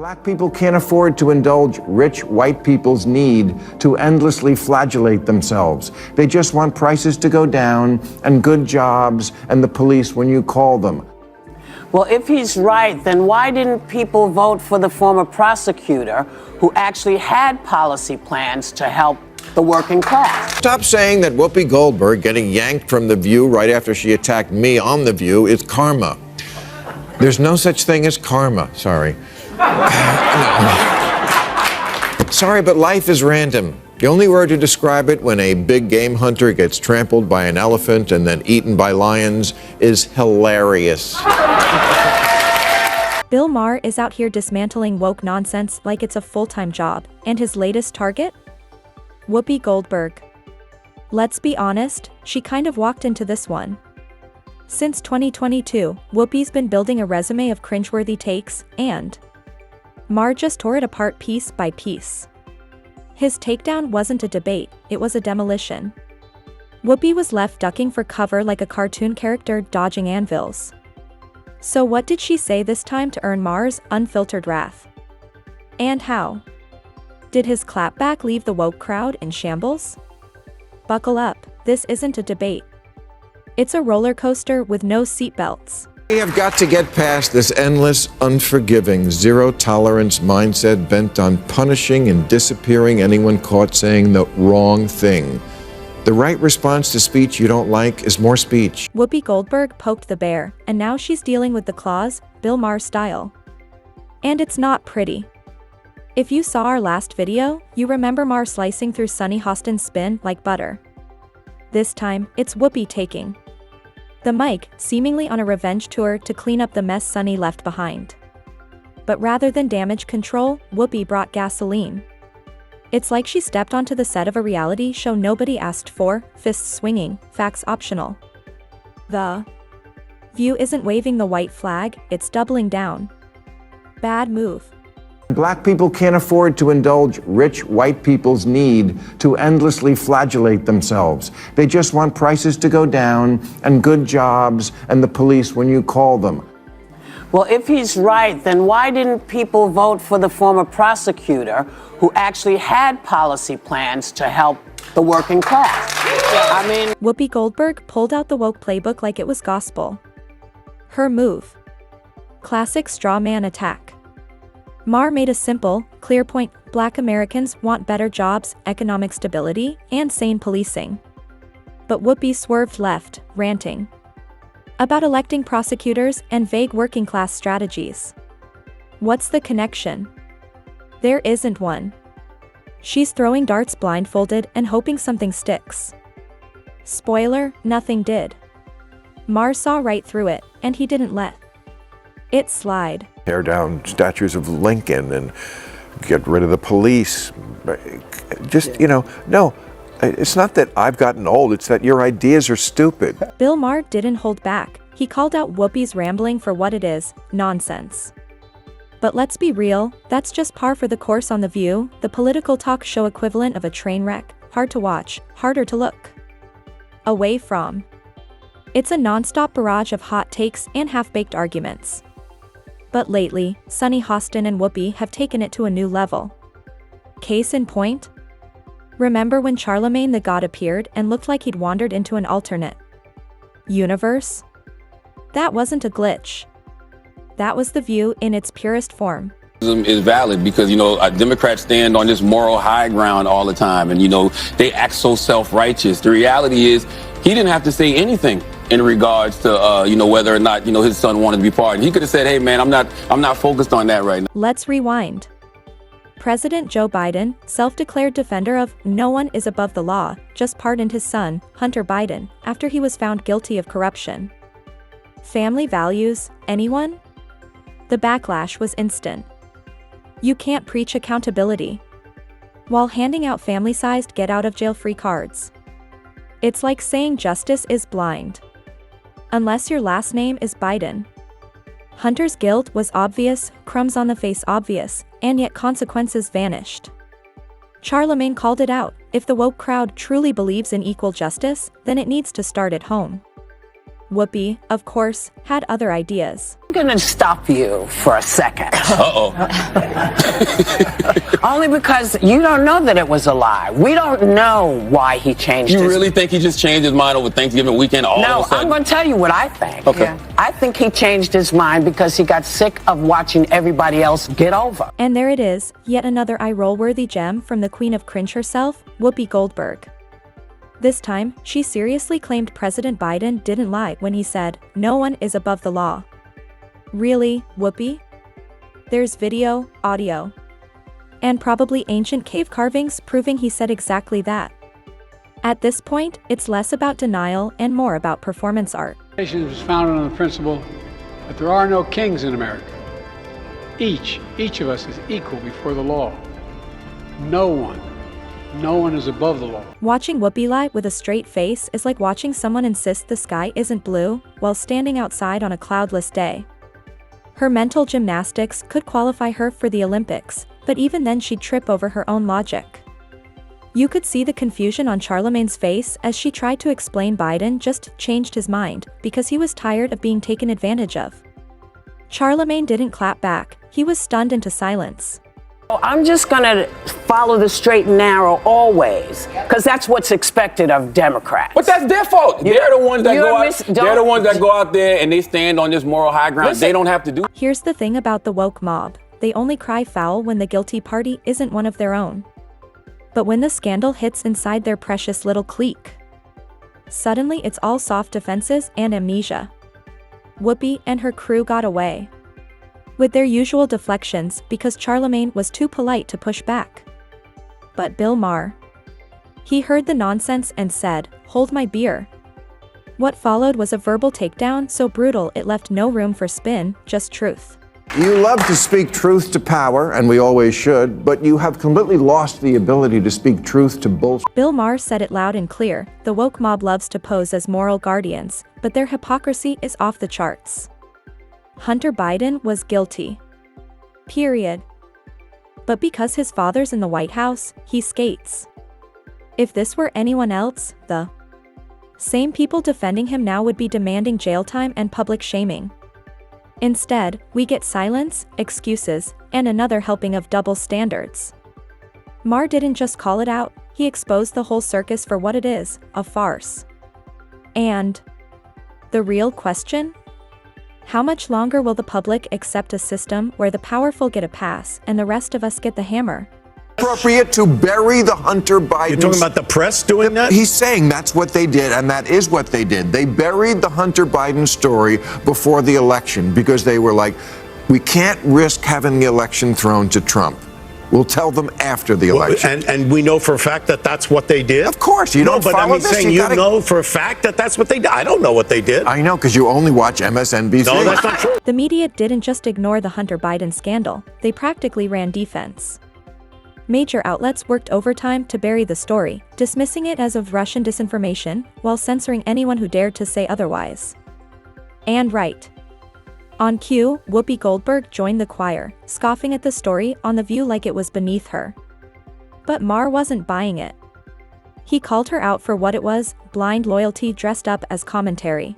Black people can't afford to indulge rich white people's need to endlessly flagellate themselves. They just want prices to go down and good jobs and the police when you call them. Well, if he's right, then why didn't people vote for the former prosecutor who actually had policy plans to help the working class? Stop saying that Whoopi Goldberg getting yanked from The View right after she attacked me on The View is karma. There's no such thing as karma, sorry. Sorry, but life is random. The only word to describe it when a big game hunter gets trampled by an elephant and then eaten by lions is hilarious. Bill Maher is out here dismantling woke nonsense like it's a full-time job, and his latest target? Whoopi Goldberg. Let's be honest, she kind of walked into this one. Since 2022, Whoopi's been building a resume of cringeworthy takes, and Maher just tore it apart piece by piece. His takedown wasn't a debate, it was a demolition. Whoopi was left ducking for cover like a cartoon character dodging anvils. So what did she say this time to earn Maher's unfiltered wrath? And how? Did his clapback leave the woke crowd in shambles? Buckle up, this isn't a debate. It's a roller coaster with no seatbelts. We have got to get past this endless, unforgiving, zero-tolerance mindset bent on punishing and disappearing anyone caught saying the wrong thing. The right response to speech you don't like is more speech. Whoopi Goldberg poked the bear, and now she's dealing with the claws, Bill Maher style. And it's not pretty. If you saw our last video, you remember Maher slicing through Sunny Hostin's spin like butter. This time, it's Whoopi taking the mic, seemingly on a revenge tour to clean up the mess Sunny left behind. But rather than damage control, Whoopi brought gasoline. It's like she stepped onto the set of a reality show nobody asked for, fists swinging, facts optional. The View isn't waving the white flag, it's doubling down. Bad move. Black people can't afford to indulge rich white people's need to endlessly flagellate themselves. They just want prices to go down and good jobs and the police when you call them. Well, if he's right, then why didn't people vote for the former prosecutor who actually had policy plans to help the working class? Whoopi Goldberg pulled out the woke playbook like it was gospel. Her move. Classic straw man attack. Maher made a simple, clear point: Black Americans want better jobs, economic stability, and sane policing. But Whoopi swerved left, ranting about electing prosecutors and vague working-class strategies. What's the connection? There isn't one. She's throwing darts blindfolded and hoping something sticks. Spoiler, nothing did. Maher saw right through it, and he didn't let it slide. Tear down statues of Lincoln and get rid of the police. Just, no. It's not that I've gotten old, it's that your ideas are stupid. Bill Maher didn't hold back. He called out Whoopi's rambling for what it is, nonsense. But let's be real, that's just par for the course on The View, the political talk show equivalent of a train wreck, hard to watch, harder to look away from. It's a non-stop barrage of hot takes and half-baked arguments. But lately, Sunny Hostin and Whoopi have taken it to a new level. Case in point? Remember when Charlemagne the God appeared and looked like he'd wandered into an alternate universe? That wasn't a glitch. That was The View in its purest form. Is valid because, Democrats stand on this moral high ground all the time and, they act so self-righteous. The reality is he didn't have to say anything in regards to, whether or not, his son wanted to be pardoned. He could have said, hey, man, I'm not focused on that right now. Let's rewind. President Joe Biden, self-declared defender of no one is above the law, just pardoned his son, Hunter Biden, after he was found guilty of corruption. Family values, anyone? The backlash was instant. You can't preach accountability while handing out family-sized get-out-of-jail-free cards. It's like saying justice is blind. Unless your last name is Biden. Hunter's guilt was obvious, crumbs on the face obvious, and yet consequences vanished. Charlemagne called it out: if the woke crowd truly believes in equal justice, then it needs to start at home. Whoopi, of course, had other ideas. I'm gonna stop you for a second. Uh-oh. Only because you don't know that it was a lie. We don't know why he changed You his really think he just changed his mind over Thanksgiving weekend all No, of a sudden? I'm going to tell you what I think. Okay. Yeah. I think he changed his mind because he got sick of watching everybody else get over. And there it is, yet another eye-roll-worthy gem from the queen of cringe herself, Whoopi Goldberg. This time, she seriously claimed President Biden didn't lie when he said, "No one is above the law." Really, Whoopi? There's video, audio, and probably ancient cave carvings proving he said exactly that. At this point, it's less about denial and more about performance art. The nation was founded on the principle that there are no kings in America. Each of us is equal before the law. No one is above the law. Watching Whoopi lie with a straight face is like watching someone insist the sky isn't blue while standing outside on a cloudless day. Her mental gymnastics could qualify her for the Olympics, but even then she'd trip over her own logic. You could see the confusion on Charlemagne's face as she tried to explain Biden just changed his mind because he was tired of being taken advantage of. Charlemagne didn't clap back, he was stunned into silence. I'm just going to follow the straight and narrow always, because that's what's expected of Democrats. But that's their fault. They're the ones that they're the ones that go out there and they stand on this moral high ground. They don't have to do. Here's the thing about the woke mob. They only cry foul when the guilty party isn't one of their own. But when the scandal hits inside their precious little clique, suddenly it's all soft defenses and amnesia. Whoopi and her crew got away with their usual deflections because Charlemagne was too polite to push back. But Bill Maher, he heard the nonsense and said, "Hold my beer." What followed was a verbal takedown so brutal it left no room for spin, just truth. You love to speak truth to power, and we always should, but you have completely lost the ability to speak truth to bullshit. Bill Maher said it loud and clear, the woke mob loves to pose as moral guardians, but their hypocrisy is off the charts. Hunter Biden was guilty. Period. But because his father's in the White House, he skates. If this were anyone else, the same people defending him now would be demanding jail time and public shaming. Instead, we get silence, excuses, and another helping of double standards. Maher didn't just call it out, he exposed the whole circus for what it is, a farce. And the real question? How much longer will the public accept a system where the powerful get a pass and the rest of us get the hammer? Appropriate to bury the Hunter Biden. You're talking about the press doing that? He's saying that's what they did, and that is what they did. They buried the Hunter Biden story before the election because they were like, we can't risk having the election thrown to Trump. We'll tell them after the election. And we know for a fact that that's what they did? Of course, you don't but follow I mean, this. saying you know for a fact that that's what they did. I don't know what they did. I know, because you only watch MSNBC. No, that's not true. The media didn't just ignore the Hunter Biden scandal, they practically ran defense. Major outlets worked overtime to bury the story, dismissing it as of Russian disinformation, while censoring anyone who dared to say otherwise. And right. On cue, Whoopi Goldberg joined the choir, scoffing at the story on The View like it was beneath her. But Maher wasn't buying it. He called her out for what it was, blind loyalty dressed up as commentary.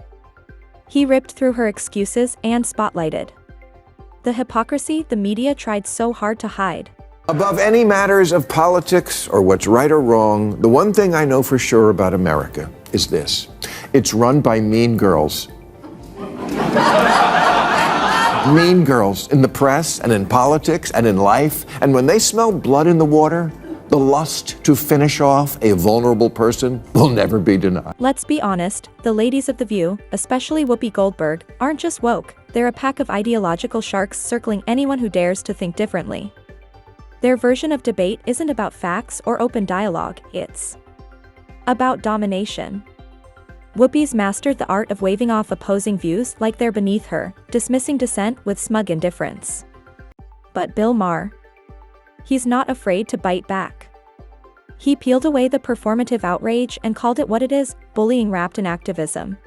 He ripped through her excuses and spotlighted the hypocrisy the media tried so hard to hide. Above any matters of politics or what's right or wrong, the one thing I know for sure about America is this. It's run by mean girls. Mean girls in the press and in politics and in life. And when they smell blood in the water, the lust to finish off a vulnerable person will never be denied. Let's be honest, the ladies of The View, especially Whoopi Goldberg, aren't just woke, they're a pack of ideological sharks circling anyone who dares to think differently. Their version of debate isn't about facts or open dialogue, it's about domination. Whoopi's mastered the art of waving off opposing views like they're beneath her, dismissing dissent with smug indifference. But Bill Maher, he's not afraid to bite back. He peeled away the performative outrage and called it what it is, bullying wrapped in activism.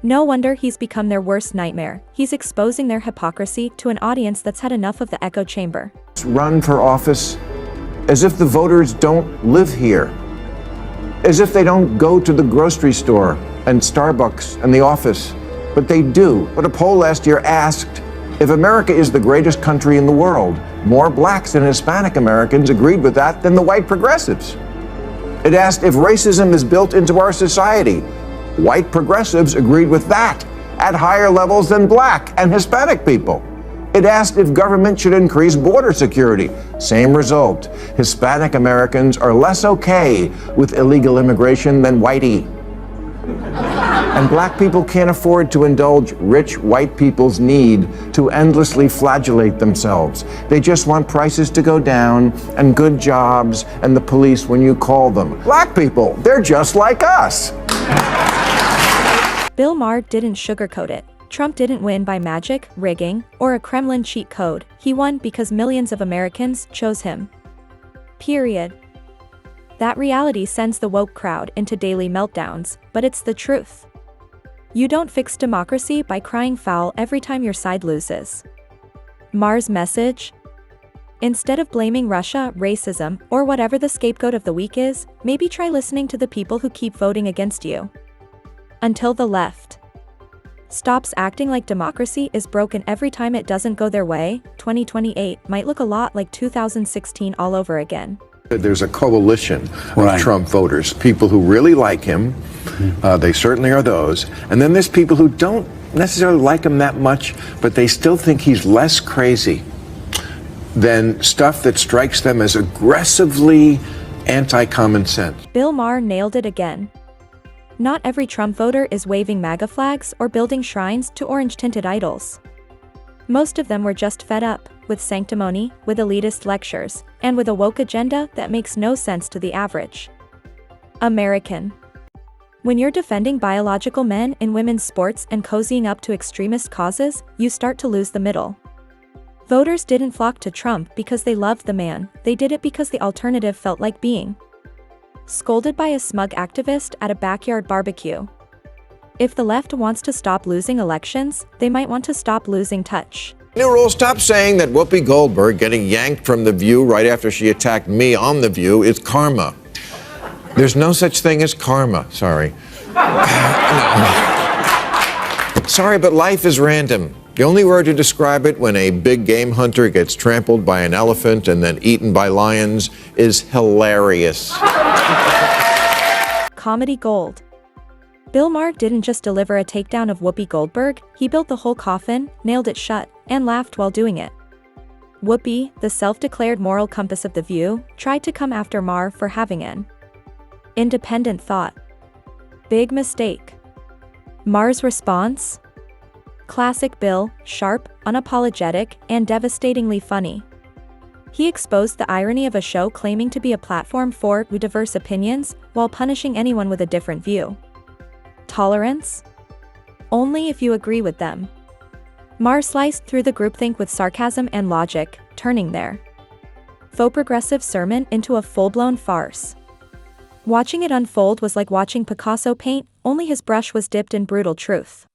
No wonder he's become their worst nightmare. He's exposing their hypocrisy to an audience that's had enough of the echo chamber. Run for office as if the voters don't live here, as if they don't go to the grocery store and Starbucks and the office, but they do. But a poll last year asked, if America is the greatest country in the world, more blacks and Hispanic Americans agreed with that than the white progressives. It asked if racism is built into our society. White progressives agreed with that at higher levels than black and Hispanic people. It asked if government should increase border security. Same result. Hispanic Americans are less okay with illegal immigration than whitey. And black people can't afford to indulge rich white people's need to endlessly flagellate themselves. They just want prices to go down and good jobs and the police when you call them. Black people, they're just like us. Bill Maher didn't sugarcoat it. Trump didn't win by magic, rigging, or a Kremlin cheat code. He won because millions of Americans chose him. Period. That reality sends the woke crowd into daily meltdowns, but it's the truth. You don't fix democracy by crying foul every time your side loses. Maher's message? Instead of blaming Russia, racism, or whatever the scapegoat of the week is, maybe try listening to the people who keep voting against you. Until the left stops acting like democracy is broken every time it doesn't go their way, 2028 might look a lot like 2016 all over again. There's a coalition of Trump voters, people who really like him, they certainly are those, and then there's people who don't necessarily like him that much, but they still think he's less crazy than stuff that strikes them as aggressively anti-common sense. Bill Maher nailed it again. Not every Trump voter is waving MAGA flags or building shrines to orange-tinted idols. Most of them were just fed up with sanctimony, with elitist lectures, and with a woke agenda that makes no sense to the average American. When you're defending biological men in women's sports and cozying up to extremist causes, you start to lose the middle. Voters didn't flock to Trump because they loved the man, they did it because the alternative felt like being scolded by a smug activist at a backyard barbecue. If the left wants to stop losing elections, they might want to stop losing touch. New rule, stop saying that Whoopi Goldberg getting yanked from The View right after she attacked me on The View is karma. There's no such thing as karma, sorry. Sorry, but life is random. The only word to describe it when a big game hunter gets trampled by an elephant and then eaten by lions is hilarious. Comedy gold. Bill Maher didn't just deliver a takedown of Whoopi Goldberg, he built the whole coffin, nailed it shut, and laughed while doing it. Whoopi, the self-declared moral compass of The View, tried to come after Maher for having an independent thought. Big mistake. Maher's response? Classic Bill, sharp, unapologetic, and devastatingly funny. He exposed the irony of a show claiming to be a platform for diverse opinions, while punishing anyone with a different view. Tolerance? Only if you agree with them. Maher sliced through the groupthink with sarcasm and logic, turning their faux progressive sermon into a full-blown farce. Watching it unfold was like watching Picasso paint, only his brush was dipped in brutal truth.